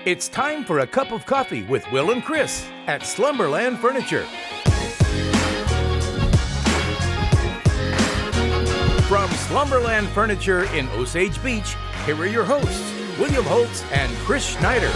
It's time for a cup of coffee with Will and Chris at Slumberland Furniture. From Slumberland Furniture in Osage Beach, here are your hosts, William Holtz and Chris Schneider.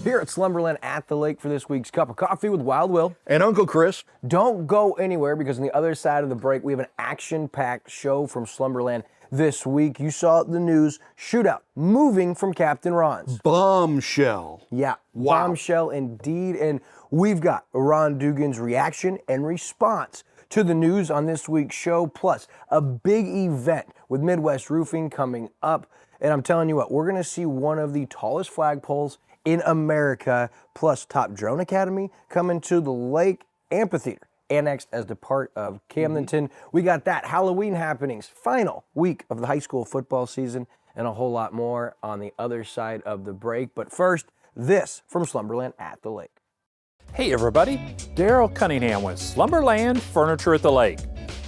Here at Slumberland at the Lake for this week's Cup of Coffee with Wild Will. And Uncle Chris. Don't go anywhere because on the other side of the break, we have an action-packed show from Slumberland this week. You saw the news, Shootout, moving from Captain Ron's. Bombshell. Yeah, wow. Bombshell indeed. And we've got Ron Dugan's reaction and response to the news on this week's show, plus a big event with Midwest Roofing coming up. And I'm telling you what, we're going to see one of the tallest flagpoles in America, plus Top Drone Academy coming to the lake. Amphitheater annexed as the part of Camdenton. We got that, Halloween happenings, final week of the high school football season, and a whole lot more on the other side of the break. But first, this from Slumberland at the Lake. Hey everybody, Daryl Cunningham with Slumberland Furniture at the Lake.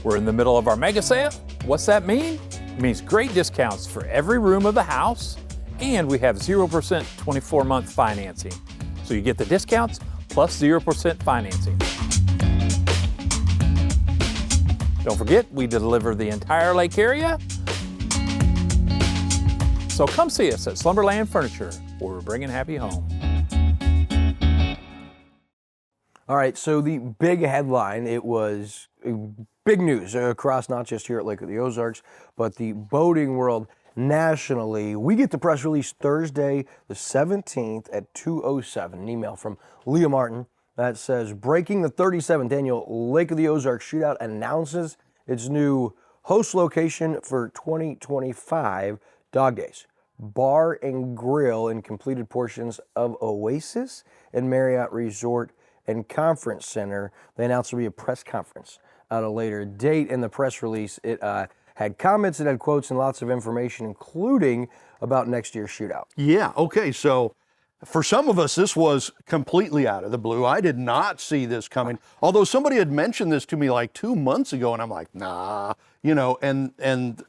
We're in the middle of our mega sale. What's that mean? It means great discounts for every room of the house, and we have 0% 24-month financing. So you get the discounts plus 0% financing. Don't forget, we deliver the entire lake area. So come see us at Slumberland Furniture, where we're bringing happy home. All right, so the big headline, it was big news across not just here at Lake of the Ozarks, but the boating world nationally. We get the press release Thursday, the 17th at 2:07. An email from Leah Martin that says, breaking the 37th annual Lake of the Ozarks Shootout announces its new host location for 2025 Dog Days. Bar and grill in completed portions of Oasis and Marriott Resort and Conference Center. They announced there will be a press conference at a later date. In the press release, it had comments, it had quotes, and lots of information, including about next year's shootout. Yeah, okay, so for some of us, this was completely out of the blue. I did not see this coming, although somebody had mentioned this to me like 2 months ago, and I'm like, nah, you know,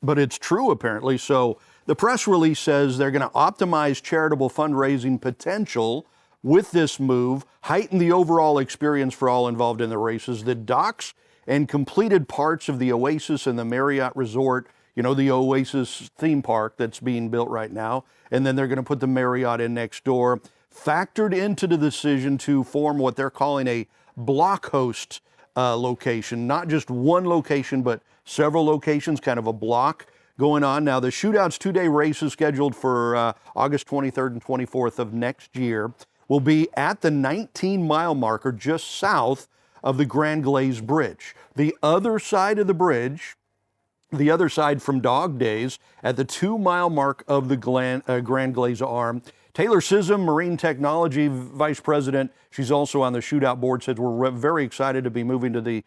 but it's true apparently. So the press release says they're going to optimize charitable fundraising potential with this move, heighten the overall experience for all involved in the races. The docks and completed parts of the Oasis and the Marriott Resort, you know, the Oasis theme park that's being built right now, and then they're going to put the Marriott in next door, factored into the decision to form what they're calling a block host location, not just one location, but several locations, kind of a block going on. Now, the Shootout's two-day race is scheduled for August 23rd and 24th of next year. Will be at the 19-mile marker just south of the Grand Glaze Bridge. The other side of the bridge, the other side from Dog Days, at the 2-mile mark of the Grand Glaze Arm. Taylor Sissom, Marine Technology Vice President, she's also on the Shootout board, said we're very excited to be moving to the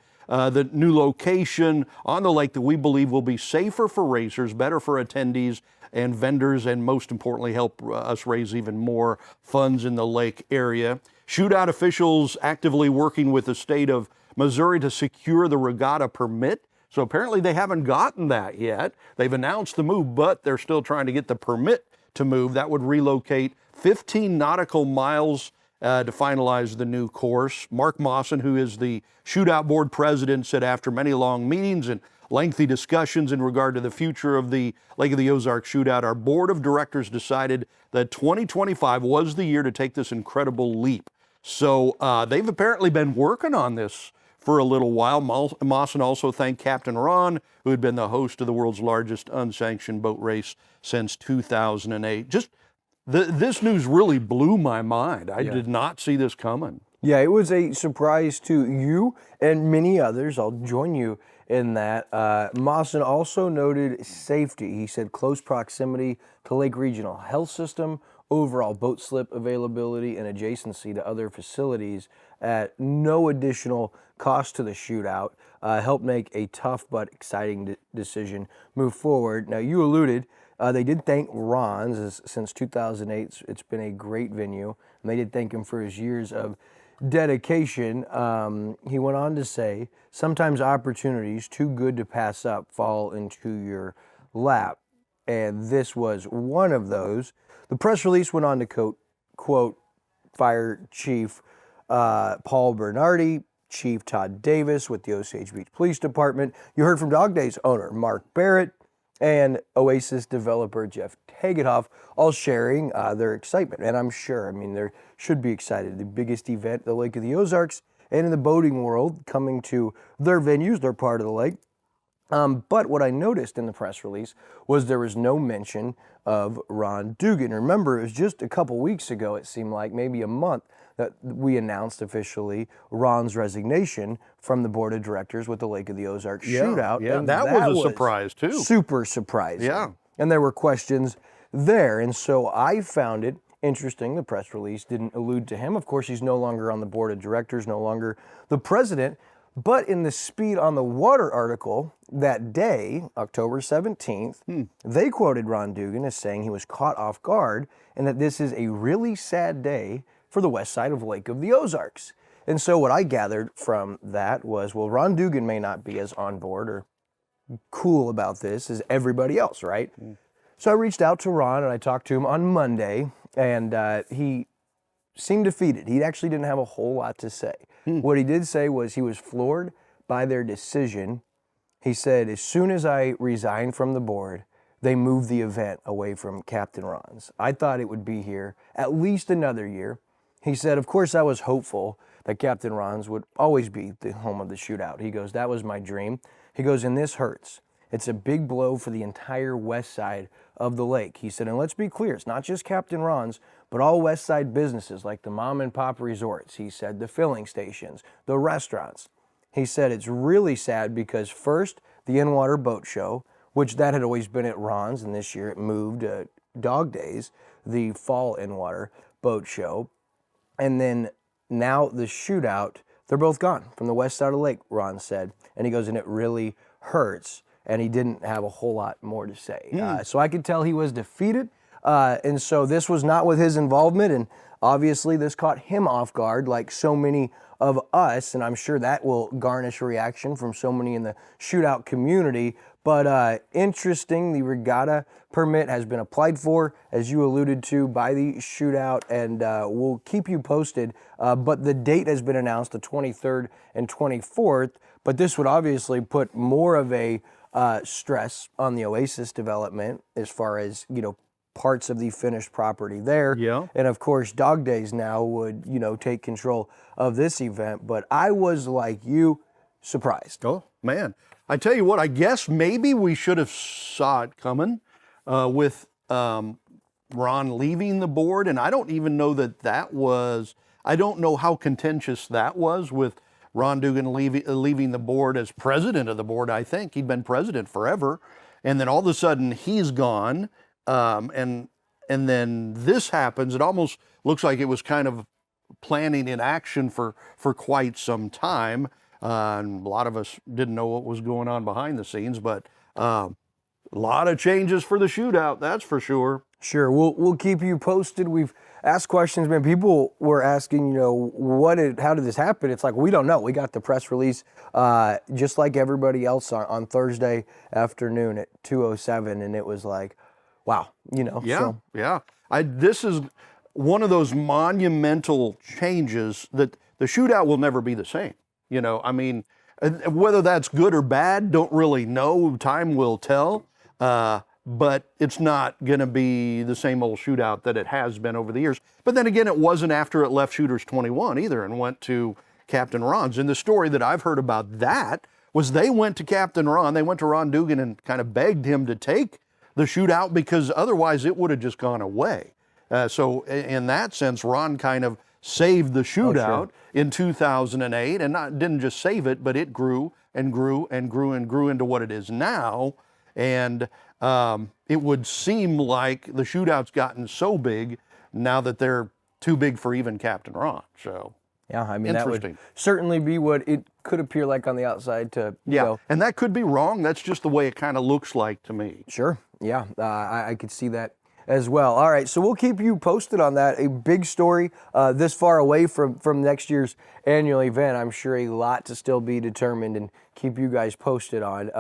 new location on the lake that we believe will be safer for racers, better for attendees and vendors, and most importantly, help us raise even more funds in the lake area. Shootout officials actively working with the state of Missouri to secure the regatta permit. So apparently they haven't gotten that yet. They've announced the move, but they're still trying to get the permit to move. That would relocate 15 nautical miles to finalize the new course. Mark Mawson, who is the Shootout board president, said after many long meetings and lengthy discussions in regard to the future of the Lake of the Ozarks Shootout, our board of directors decided that 2025 was the year to take this incredible leap. So they've apparently been working on this for a little while. Mawson also thanked Captain Ron, who had been the host of the world's largest unsanctioned boat race since 2008. Just this news really blew my mind. I did not see this coming. Yeah, it was a surprise to you and many others. I'll join you in that. Mawson also noted safety. He said close proximity to Lake Regional Health System, overall boat slip availability, and adjacency to other facilities at no additional cost to the shootout helped make a tough but exciting decision move forward. Now, you alluded, they did thank Ron's. Since 2008, it's been a great venue, and they did thank him for his years of dedication. He went on to say, sometimes opportunities too good to pass up fall into your lap. And this was one of those. The press release went on to quote Fire Chief Paul Bernardi, Chief Todd Davis with the Osage Beach Police Department. You heard from Dog Days owner Mark Barrett and Oasis developer Jeff Tegethoff, all sharing their excitement. And I'm sure, they should be excited. The biggest event at the Lake of the Ozarks and in the boating world coming to their venues, they're part of the lake. But what I noticed in the press release was there was no mention of Ron Dugan. Remember, it was just a couple weeks ago, it seemed like, maybe a month, that we announced officially Ron's resignation from the board of directors with the Lake of the Ozarks Shootout. Yeah, and that was a surprise too. Super surprising. Yeah. And there were questions there. And so I found it interesting. The press release didn't allude to him. Of course, he's no longer on the board of directors, no longer the president. But in the Speed on the Water article that day, October 17th, they quoted Ron Dugan as saying he was caught off guard and that this is a really sad day for the west side of Lake of the Ozarks. And so what I gathered from that was, well, Ron Dugan may not be as on board or cool about this as everybody else, right? So I reached out to Ron and I talked to him on Monday, and he seemed defeated. He actually didn't have a whole lot to say. What he did say was he was floored by their decision. He said, as soon as I resigned from the board, they moved the event away from Captain Ron's. I thought it would be here at least another year. He said, of course, I was hopeful that Captain Ron's would always be the home of the Shootout. He goes, that was my dream. He goes, and this hurts. It's a big blow for the entire west side of the lake. He said, and let's be clear, it's not just Captain Ron's, but all west side businesses like the mom and pop resorts. He said the filling stations, the restaurants. He said it's really sad because first, the in-water boat show, which that had always been at Ron's, and this year it moved to Dog Days, the fall in-water boat show. And then now the Shootout, they're both gone from the west side of the lake, Ron said. And he goes, and it really hurts. And he didn't have a whole lot more to say. So I could tell he was defeated. And so this was not with his involvement. And obviously this caught him off guard like so many of us. And I'm sure that will garnish a reaction from so many in the Shootout community. But interesting, the regatta permit has been applied for, as you alluded to, by the Shootout, and we'll keep you posted. But the date has been announced, the 23rd and 24th. But this would obviously put more of a stress on the Oasis development as far as, parts of the finished property there. Yeah. And of course, Dog Days now would, take control of this event. But I was, like you, surprised. Oh, man. I tell you what, I guess maybe we should have saw it coming with Ron leaving the board. And I don't even know I don't know how contentious that was with Ron Dugan leaving the board as president of the board. I think he'd been president forever. And then all of a sudden he's gone. And then this happens. It almost looks like it was kind of planning in action for quite some time. And a lot of us didn't know what was going on behind the scenes, but a lot of changes for the Shootout, that's for sure. Sure, we'll keep you posted. We've asked questions, man. People were asking, how did this happen? It's like, we don't know. We got the press release just like everybody else on Thursday afternoon at 2:07, and it was like, wow, Yeah, yeah. This is one of those monumental changes that the Shootout will never be the same. Whether that's good or bad, don't really know. Time will tell. But it's not going to be the same old Shootout that it has been over the years. But then again, it wasn't after it left Shooters 21 either and went to Captain Ron's. And the story that I've heard about that was they went to Captain Ron, they went to Ron Dugan and kind of begged him to take the Shootout because otherwise it would have just gone away. So in that sense, Ron kind of saved the Shootout in 2008, and didn't just save it, but it grew and grew and grew and grew into what it is now. And it would seem like the Shootout's gotten so big now that they're too big for even Captain Ron. So yeah, that would certainly be what it could appear like on the outside to and that could be wrong. That's just the way it kind of looks like to me. Sure, yeah, I could see that as well. All right, so we'll keep you posted on that. A big story this far away from next year's annual event. I'm sure a lot to still be determined and keep you guys posted on.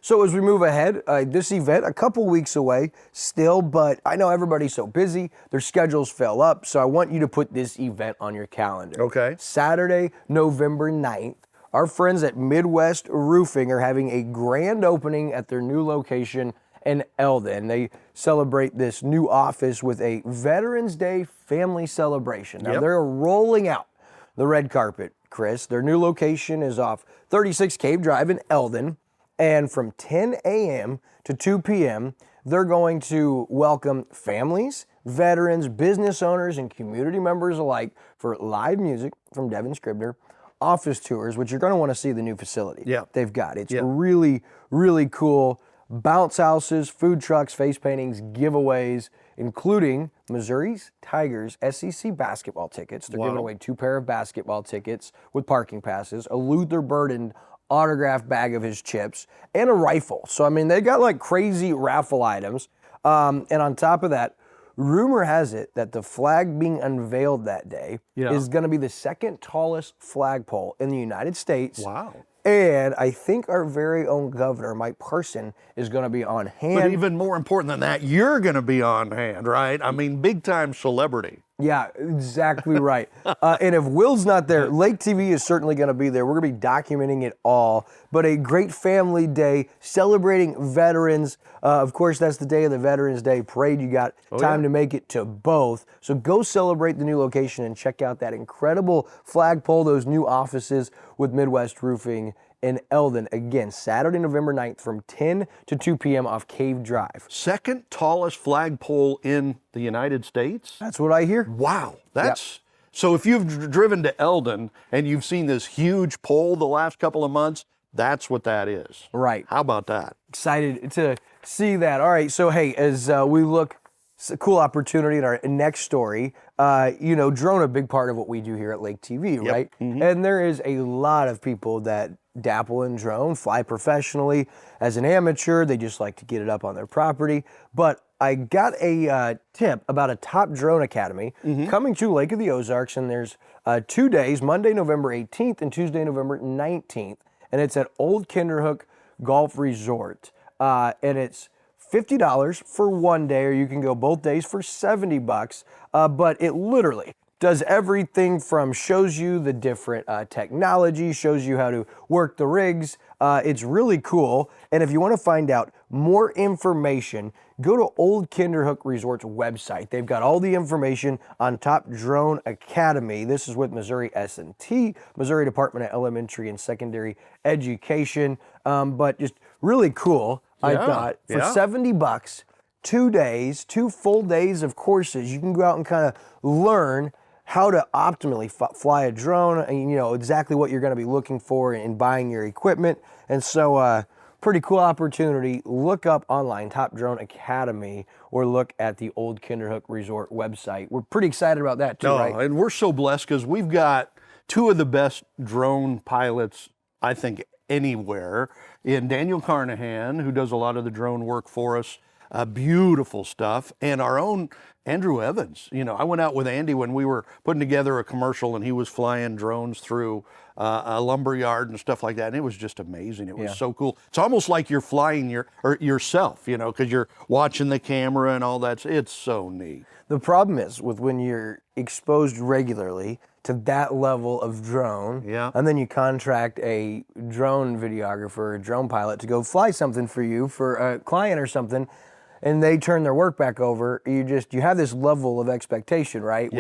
So as we move ahead, this event, a couple weeks away still, but I know everybody's so busy, their schedules fill up, so I want you to put this event on your calendar. Okay. Saturday, November 9th, our friends at Midwest Roofing are having a grand opening at their new location in Eldon. They celebrate this new office with a Veterans Day family celebration. Now, they're rolling out the red carpet, Chris. Their new location is off 36 Cave Drive in Eldon, and from 10 a.m. to 2 p.m., they're going to welcome families, veterans, business owners, and community members alike for live music from Devin Scribner, office tours, which you're going to want to see the new facility they've got. It's really, really cool. Bounce houses, food trucks, face paintings, giveaways, including Missouri's Tigers SEC basketball tickets. They're giving away 2 pair of basketball tickets with parking passes, a Luther Burden autographed bag of his chips, and a rifle. So, I mean, they got like crazy raffle items. And on top of that, rumor has it that the flag being unveiled that day is going to be the second tallest flagpole in the United States. Wow. And I think our very own governor, Mike Parson, is going to be on hand. But even more important than that, you're going to be on hand, right? I mean, big time celebrity. Yeah, exactly right. And if Will's not there, Lake TV is certainly going to be there. We're going to be documenting it all. But a great family day celebrating veterans. Of course, that's the day of the Veterans Day Parade. You got time to make it to both. So go celebrate the new location and check out that incredible flagpole, those new offices with Midwest Roofing in Eldon. Again, Saturday, November 9th from 10 to 2 p.m. off Cave Drive. Second tallest flagpole in the United States? That's what I hear. Wow. That's so if you've driven to Eldon and you've seen this huge pole the last couple of months, that's what that is. Right. How about that? Excited to see that. All right, so hey, as we look, it's a cool opportunity in our next story. You know, drone a big part of what we do here at Lake TV, right? And there is a lot of people that dabble in drone, fly professionally. As an amateur, they just like to get it up on their property. But I got a tip about a top drone academy coming to Lake of the Ozarks, and there's 2 days, Monday, November 18th and Tuesday, November 19th, and it's at Old Kinderhook Golf Resort. And it's $50 for 1 day, or you can go both days for $70. But it literally does everything from shows you the different technology, shows you how to work the rigs. It's really cool. And if you want to find out more information, go to Old Kinderhook Resort's website. They've got all the information on Top Drone Academy. This is with Missouri S&T, Missouri Department of Elementary and Secondary Education. But just really cool, I thought. For $70, 2 days, 2 full days of courses, you can go out and kind of learn how to optimally fly a drone, and you know exactly what you're going to be looking for in buying your equipment. And so pretty cool opportunity. Look up online Top Drone Academy or look at the Old Kinderhook Resort website. We're pretty excited about that too, right? And we're so blessed because we've got 2 of the best drone pilots, I think, anywhere, in Daniel Carnahan, who does a lot of the drone work for us. Beautiful stuff. And our own Andrew Evans. You know, I went out with Andy when we were putting together a commercial and he was flying drones through a lumber yard and stuff like that. And it was just amazing. It was so cool. It's almost like you're flying yourself, you know, because you're watching the camera and all that. It's so neat. The problem is with when you're exposed regularly to that level of drone, and then you contract a drone videographer, a drone pilot to go fly something for you for a client or something, and they turn their work back over, you have this level of expectation, right?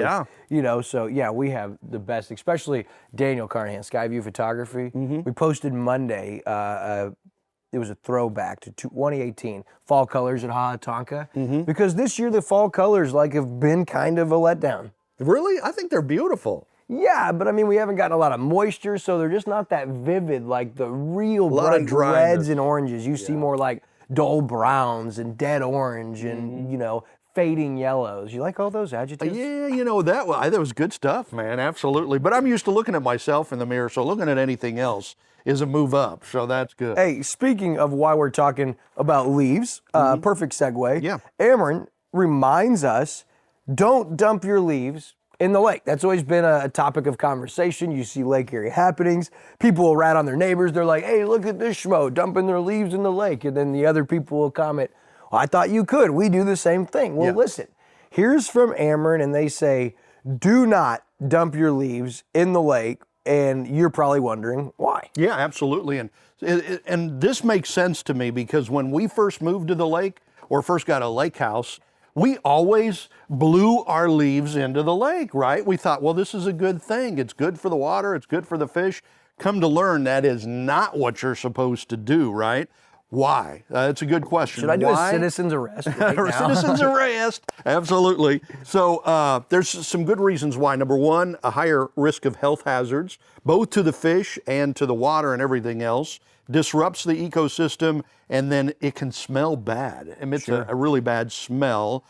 You know, so we have the best, especially Daniel Carnahan, Skyview Photography. We posted Monday, it was a throwback to 2018, fall colors at Hahatonka, because this year the fall colors have been kind of a letdown. Really? I think they're beautiful. Yeah, but I mean, we haven't gotten a lot of moisture, so they're just not that vivid like the real bright reds and oranges. You see more like dull browns and dead orange and, you know, fading yellows. You like all those adjectives? Yeah, you know, that was good stuff, man, absolutely. But I'm used to looking at myself in the mirror, so looking at anything else is a move up, so that's good. Hey, speaking of why we're talking about leaves, perfect segue. Ameren reminds us, don't dump your leaves in the lake. That's always been a topic of conversation. You see lake area happenings. People will rat on their neighbors. They're like, hey, look at this schmo dumping their leaves in the lake. And then the other people will comment, well, I thought you could. We do the same thing. Well, listen, here's from Ameren, and they say, do not dump your leaves in the lake. And you're probably wondering why. Yeah, absolutely. And this makes sense to me because when we first moved to the lake or first got a lake house, we always blew our leaves into the lake, right? We thought, well, this is a good thing. It's good for the water. It's good for the fish. Come to learn that is not what you're supposed to do, right? Why? It's a good question. Should I do a citizen's arrest right now? Citizen's arrest, absolutely. So there's some good reasons why. Number one, a higher risk of health hazards, both to the fish and to the water and everything else. Disrupts the ecosystem, and then it can smell bad. Emits a really bad smell.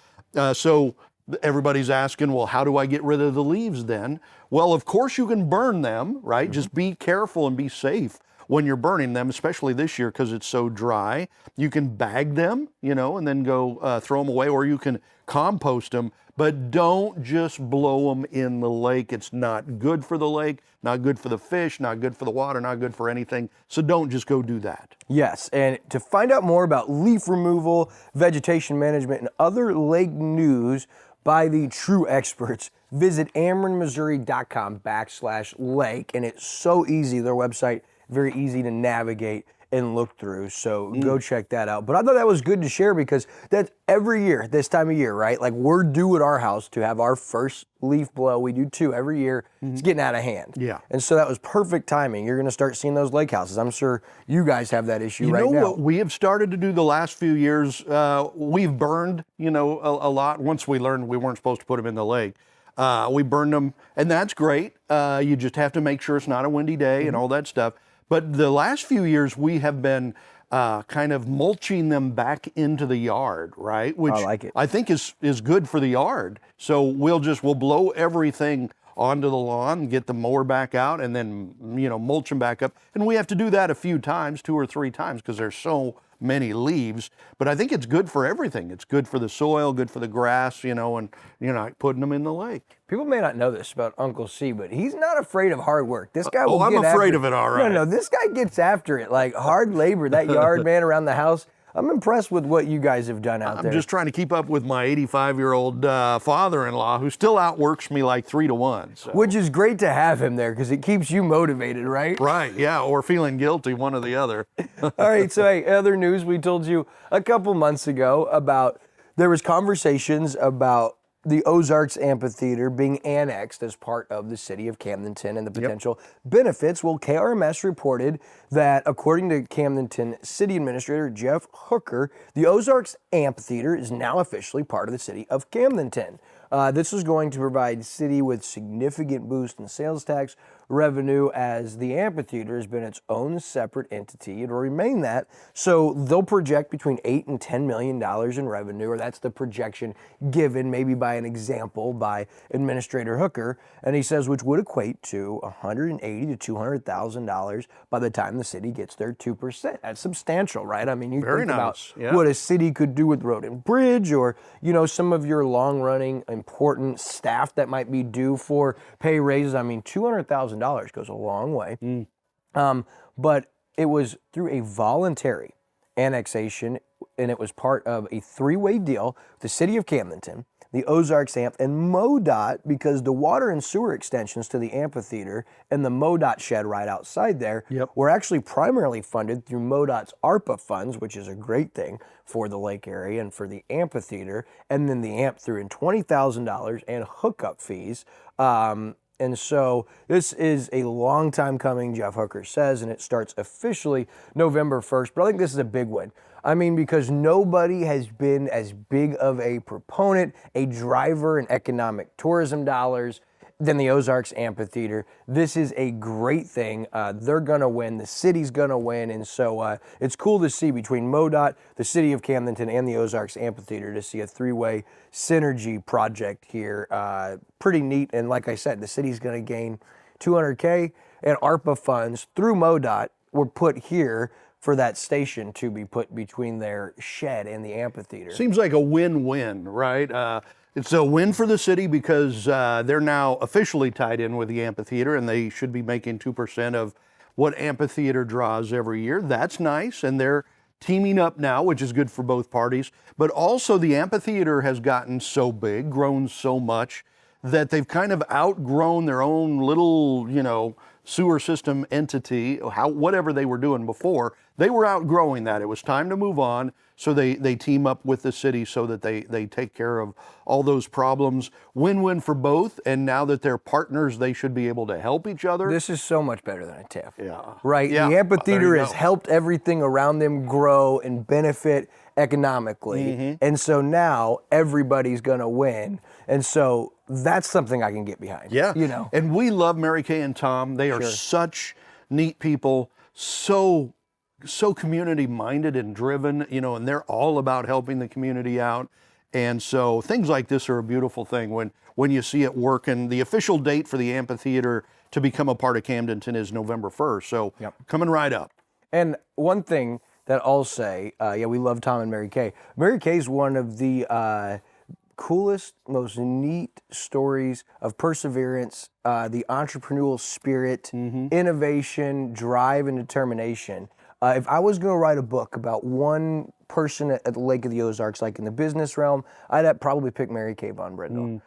So everybody's asking, well, how do I get rid of the leaves then? Well, of course you can burn them, right? Just be careful and be safe when you're burning them, especially this year because it's so dry. You can bag them, and then go throw them away, or you can compost them, but don't just blow them in the lake. It's not good for the lake, not good for the fish, not good for the water, not good for anything. So don't just go do that. Yes, and to find out more about leaf removal, vegetation management, and other lake news by the true experts, visit amerenmissouri.com/lake, and it's so easy. Their website, very easy to navigate and look through, so go check that out. But I thought that was good to share because that's every year, this time of year, right? Like we're due at our house to have our first leaf blow. We do 2 every year. It's getting out of hand. Yeah. And so that was perfect timing. You're gonna start seeing those lake houses. I'm sure you guys have that issue right now. You know what we have started to do the last few years? We've burned, a lot. Once we learned we weren't supposed to put them in the lake. We burned them, and that's great. You just have to make sure it's not a windy day and all that stuff. But the last few years, we have been kind of mulching them back into the yard, right? Which I like it. I think is good for the yard. So we'll blow everything onto the lawn and get the mower back out and then, mulch them back up. And we have to do that a few times, 2 or 3 times, because there's so many leaves. But I think it's good for everything. It's good for the soil, good for the grass, and you're not putting them in the lake. People may not know this about Uncle C, but he's not afraid of hard work. This guy will I'm get afraid after of it, all right. No, this guy gets after it. Like hard labor, that yard man around the house. I'm impressed with what you guys have done out there. I'm just trying to keep up with my 85-year-old father-in-law who still outworks me like 3 to 1. So. Which is great to have him there because it keeps you motivated, right? Right, yeah, or feeling guilty, one or the other. All right, so hey, other news, we told you a couple months ago about there was conversations about the Ozarks Amphitheater being annexed as part of the city of Camdenton and the potential benefits. Well, KRMS reported that according to Camdenton City Administrator Jeff Hooker, the Ozarks Amphitheater is now officially part of the city of Camdenton. This is going to provide city with significant boost in sales tax revenue as the amphitheater has been its own separate entity. It'll remain that. So they'll project between $8 and $10 million in revenue, or that's the projection given maybe by an example by Administrator Hooker. And he says, which would equate to $180,000 to $200,000 by the time the city gets their 2%. That's substantial, right? I mean, you think about what a city could do with road and bridge, or, some of your long-running important staff that might be due for pay raises. I mean, $200,000 goes a long way. But it was through a voluntary annexation, and it was part of a 3-way deal with the city of Camdenton, the Ozarks Amp, and MoDOT, because the water and sewer extensions to the amphitheater and the MoDOT shed right outside there were actually primarily funded through MoDOT's ARPA funds, which is a great thing for the lake area and for the amphitheater. And then the AMP threw in $20,000 and hookup fees. And so this is a long time coming, Jeff Hooker says, and it starts officially November 1st. But I think this is a big one. I mean, because nobody has been as big of a proponent, a driver in economic tourism dollars than the Ozarks Amphitheater. This is a great thing. They're going to win. The city's going to win. And so it's cool to see between MoDOT, the city of Camdenton, and the Ozarks Amphitheater to see a 3-way synergy project here. Pretty neat. And like I said, the city's going to gain $200K, and ARPA funds through MoDOT were put here for that station to be put between their shed and the amphitheater. Seems like a win-win, right? It's a win for the city because they're now officially tied in with the amphitheater, and they should be making 2% of what amphitheater draws every year. That's nice, and they're teaming up now, which is good for both parties. But also the amphitheater has gotten so big, grown so much, that they've kind of outgrown their own little, sewer system entity, whatever they were doing before. They were outgrowing that. It was time to move on. So they team up with the city so that they take care of all those problems. Win-win for both. And now that they're partners, they should be able to help each other. This is so much better than a TIF. Yeah. Right? Yeah. The amphitheater has go. helped everything around them grow and benefit economically. And so now everybody's going to win. And so that's something I can get behind. Yeah. And we love Mary Kay and Tom. They are such neat people, so community minded and driven, and they're all about helping the community out. And so things like this are a beautiful thing when you see it work. And the official date for the amphitheater to become a part of Camdenton is November 1st. So coming right up. And one thing that I'll say, we love Tom and Mary Kay. Mary Kay is one of the coolest, most neat stories of perseverance, the entrepreneurial spirit, innovation, drive, and determination. If I was going to write a book about one person at the Lake of the Ozarks, like in the business realm, I'd probably pick Mary Kay Von Brindle.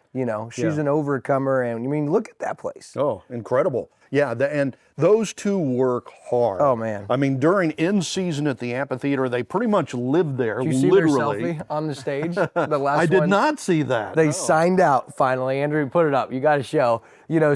She's an overcomer, and look at that place. Oh, incredible. Yeah, and those two work hard. Oh, man. I mean, during in-season at the amphitheater, they pretty much lived there, Did you see literally. their selfie on the stage? The last one? I did not see that. They signed out finally. Andrew, put it up. You got to show,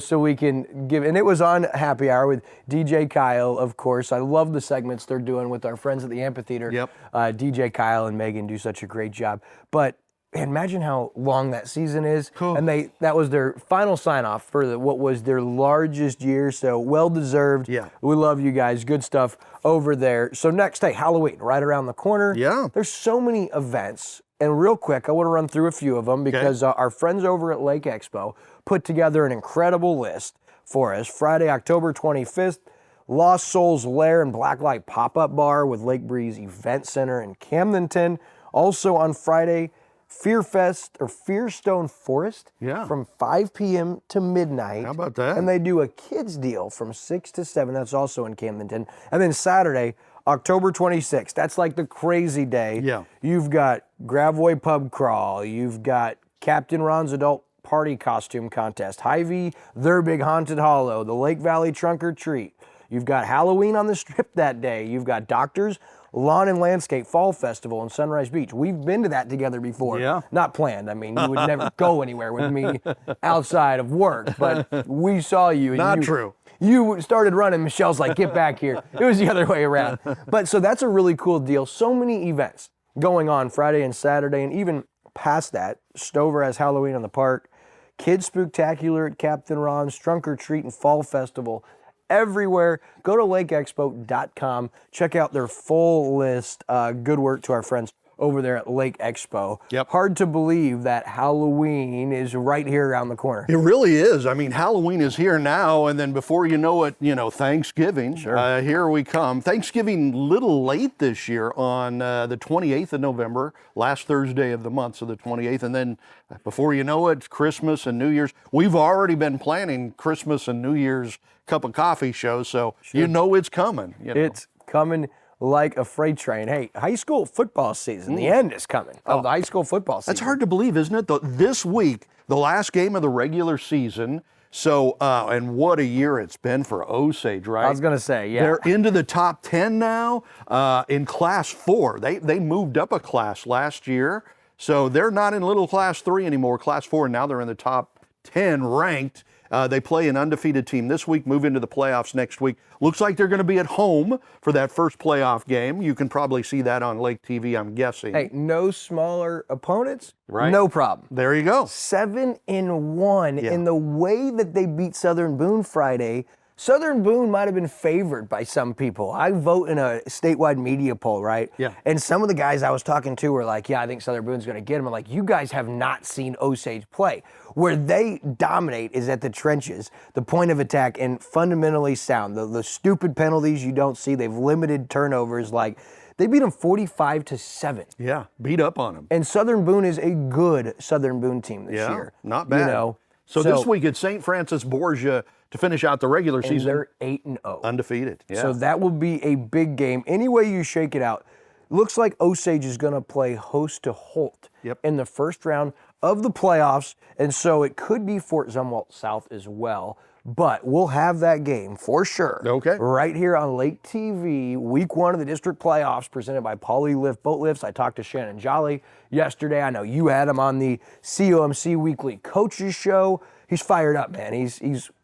so we can give. And it was on Happy Hour with DJ Kyle, of course. I love the segments they're doing with our friends at the amphitheater. Yep. DJ Kyle and Megan do such a great job. But imagine how long that season is. Cool. And that was their final sign-off for what was their largest year. So well-deserved. Yeah. We love you guys. Good stuff over there. So next, Halloween, right around the corner. Yeah. There's so many events. And real quick, I want to run through a few of them because our friends over at Lake Expo put together an incredible list for us. Friday, October 25th, Lost Souls Lair and Blacklight Pop-Up Bar with Lake Breeze Event Center in Camdenton. Also on Friday, Fearstone Forest from 5 p.m. to midnight. How about that? And they do a kids deal from 6 to 7. That's also in Camdenton. And then Saturday, October 26th. That's like the crazy day. Yeah. You've got Gravoy Pub Crawl. You've got Captain Ron's Adult Party Costume Contest. Hy-Vee, Their Big Haunted Hollow. The Lake Valley Trunk or Treat. You've got Halloween on the Strip that day. You've got Doctors Lawn and Landscape Fall Festival in Sunrise Beach. We've been to that together before. Yeah. Not planned. I mean, you would never go anywhere with me outside of work, but we saw you. And Not true. You started running. Michelle's like, get back here. It was the other way around. But so that's a really cool deal. So many events going on Friday and Saturday, and even past that. Stover has Halloween in the park, Kids Spooktacular at Captain Ron's, Trunk or Treat and Fall Festival. Everywhere. Go to lakeexpo.com. Check out their full list. Good work to our friends over there at Lake Expo. Yep. Hard to believe that Halloween is right here around the corner. It really is. I mean, Halloween is here now, and then before you know it, Thanksgiving. Sure. Here we come. Thanksgiving a little late this year on the 28th of November, last Thursday of the month, so the 28th. And then before you know it, Christmas and New Year's. We've already been planning Christmas and New Year's cup of coffee shows, so it's coming. It's coming like a freight train. Hey, high school football season, the end is coming of the high school football season. That's hard to believe, isn't it? This week, the last game of the regular season. So, and what a year it's been for Osage, right? I was going to say, yeah. They're into the top 10 now in Class 4. They moved up a class last year. So they're not in little Class 3 anymore, Class 4, and now they're in the top 10 ranked. They play an undefeated team this week, move into the playoffs next week. Looks like they're going to be at home for that first playoff game. You can probably see that on Lake TV, I'm guessing. Hey, no smaller opponents, right? No problem. There you go. 7-1 in the way that they beat Southern Boone Friday. Southern Boone might have been favored by some people. I vote in a statewide media poll, right? Yeah. And some of the guys I was talking to were like, yeah, I think Southern Boone's going to get him. I'm like, you guys have not seen Osage play. Where they dominate is at the trenches, the point of attack, and fundamentally sound. The stupid penalties you don't see. They've limited turnovers. Like, they beat them 45-7. Yeah, beat up on them. And Southern Boone is a good Southern Boone team this year. Not bad. You know? So this week it's St. Francis Borgia to finish out the regular season. They're 8-0. Undefeated. Yeah. So that will be a big game. Any way you shake it out, looks like Osage is going to play host to Holt in the first round of the playoffs. And so it could be Fort Zumwalt South as well. But we'll have that game for sure. Okay. Right here on Lake TV, week 1 of the district playoffs presented by Pauly Lift Boat Lifts. I talked to Shannon Jolly yesterday. I know you had him on the COMC Weekly Coaches Show. He's fired up, man.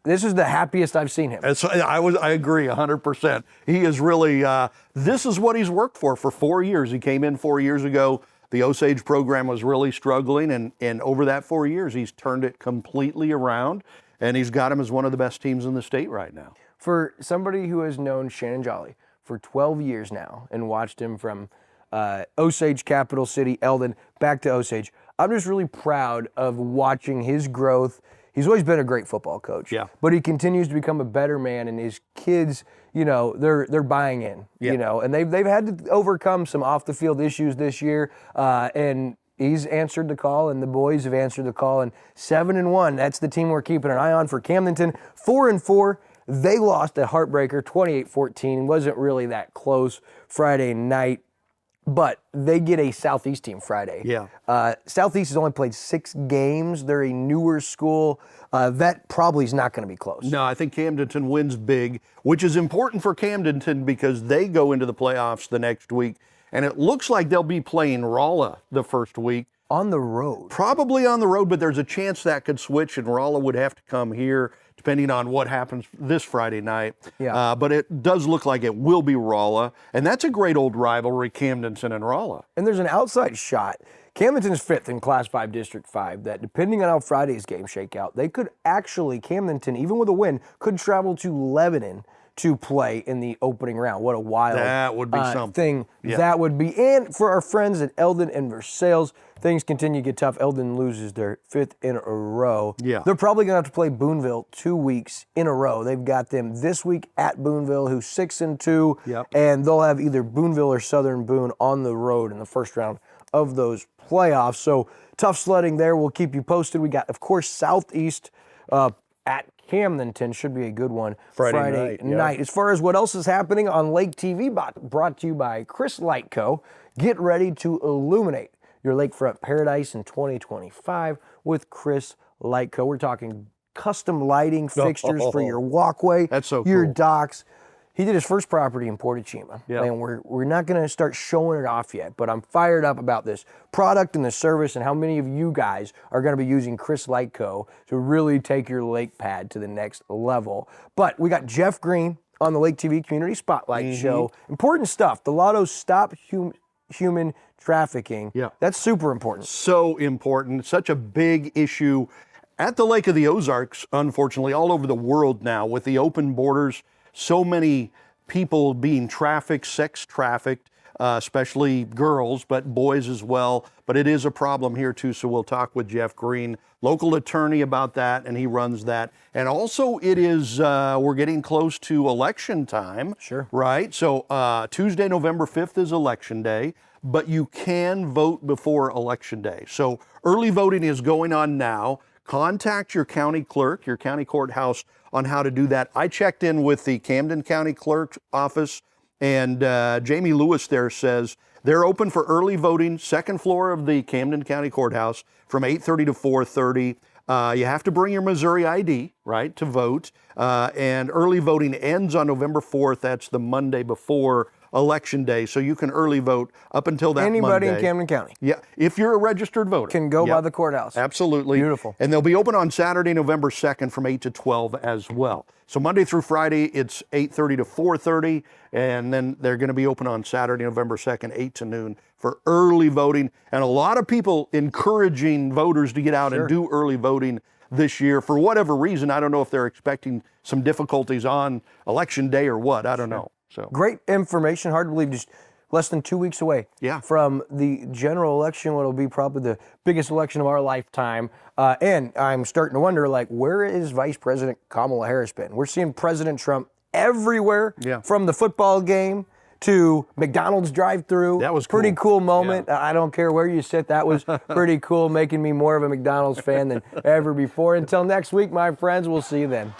This is the happiest I've seen him. I agree 100%. He is really, this is what he's worked for 4 years. He came in 4 years ago. The Osage program was really struggling, and over that 4 years, he's turned it completely around, and he's got him as one of the best teams in the state right now. For somebody who has known Shannon Jolly for 12 years now and watched him from Osage, Capital City, Eldon, back to Osage, I'm just really proud of watching his growth. He's always been a great football coach, but he continues to become a better man, and his kids, you know, they're buying in, you know, and they've had to overcome some off the field issues this year, and he's answered the call, and the boys have answered the call. And 7-1, that's the team we're keeping an eye on for Camdenton. 4-4, they lost a heartbreaker, 28-14. Wasn't really that close Friday night. But they get a Southeast team Friday. Yeah. Southeast has only played 6 games. They're a newer school. That probably is not going to be close. No, I think Camdenton wins big, which is important for Camdenton because they go into the playoffs the next week. And it looks like they'll be playing Rolla the first week. On the road. Probably on the road, but there's a chance that could switch, and Rolla would have to come here depending on what happens this Friday night. Yeah. But it does look like it will be Rolla, and that's a great old rivalry, Camdenton and Rolla. And there's an outside shot. Camdenton is 5th in Class 5, District 5, that depending on how Friday's game shake out, they could actually, Camdenton, even with a win, could travel to Lebanon to play in the opening round. What a wild that would be something. Yeah. That would be. And for our friends at Eldon and Versailles, things continue to get tough. Eldon loses their 5th in a row. Yeah. They're probably going to have to play Booneville 2 weeks in a row. They've got them this week at Booneville, who's 6-2, and they'll have either Booneville or Southern Boone on the road in the first round of those playoffs. So tough sledding there. We'll keep you posted. We got, of course, Southeast at Camdenton, should be a good one Friday night. As far as what else is happening on Lake TV, brought to you by Chris Lightco. Get ready to illuminate your lakefront paradise in 2025 with Chris Lightco. We're talking custom lighting fixtures for your walkway, That's so your cool. docks. He did his first property in Portachima, and we're not going to start showing it off yet, but I'm fired up about this product and the service and how many of you guys are going to be using Chris Lightco to really take your lake pad to the next level. But we got Jeff Green on the Lake TV Community Spotlight Show. Important stuff. The Lotto Stop Human Trafficking. Yeah. That's super important. So important. Such a big issue at the Lake of the Ozarks, unfortunately, all over the world now with the open borders. So many people being trafficked, sex trafficked, especially girls, but boys as well. But it is a problem here too, so we'll talk with Jeff Green, local attorney, about that, and he runs that. And also it is, we're getting close to election time. Sure. Right? So Tuesday, November 5th is election day, but you can vote before election day. So early voting is going on now. Contact your county clerk, your county courthouse, on how to do that. I checked in with the Camden County Clerk's office, and Jamie Lewis there says they're open for early voting, second floor of the Camden County Courthouse from 8:30 to 4:30. You have to bring your Missouri ID, right, to vote. And early voting ends on November 4th. That's the Monday before Election Day, so you can early vote up until that Anybody Monday. in Camden County Yeah, if you're a registered voter. can go by the courthouse. Absolutely. Beautiful. And they'll be open on Saturday, November 2nd from 8 to 12 as well. So Monday through Friday, it's 8:30 to 4:30, and then they're going to be open on Saturday, November 2nd, 8 to noon for early voting. And a lot of people encouraging voters to get out and do early voting this year for whatever reason. I don't know if they're expecting some difficulties on election day or what. I don't know. So great information. Hard to believe, just less than 2 weeks away from the general election, what will be probably the biggest election of our lifetime. And I'm starting to wonder, like, where is Vice President Kamala Harris been? We're seeing President Trump everywhere, from the football game to McDonald's drive-thru. That was cool. Pretty cool moment. I don't care where you sit. That was pretty cool, making me more of a McDonald's fan than ever before. Until next week, my friends, we'll see you then.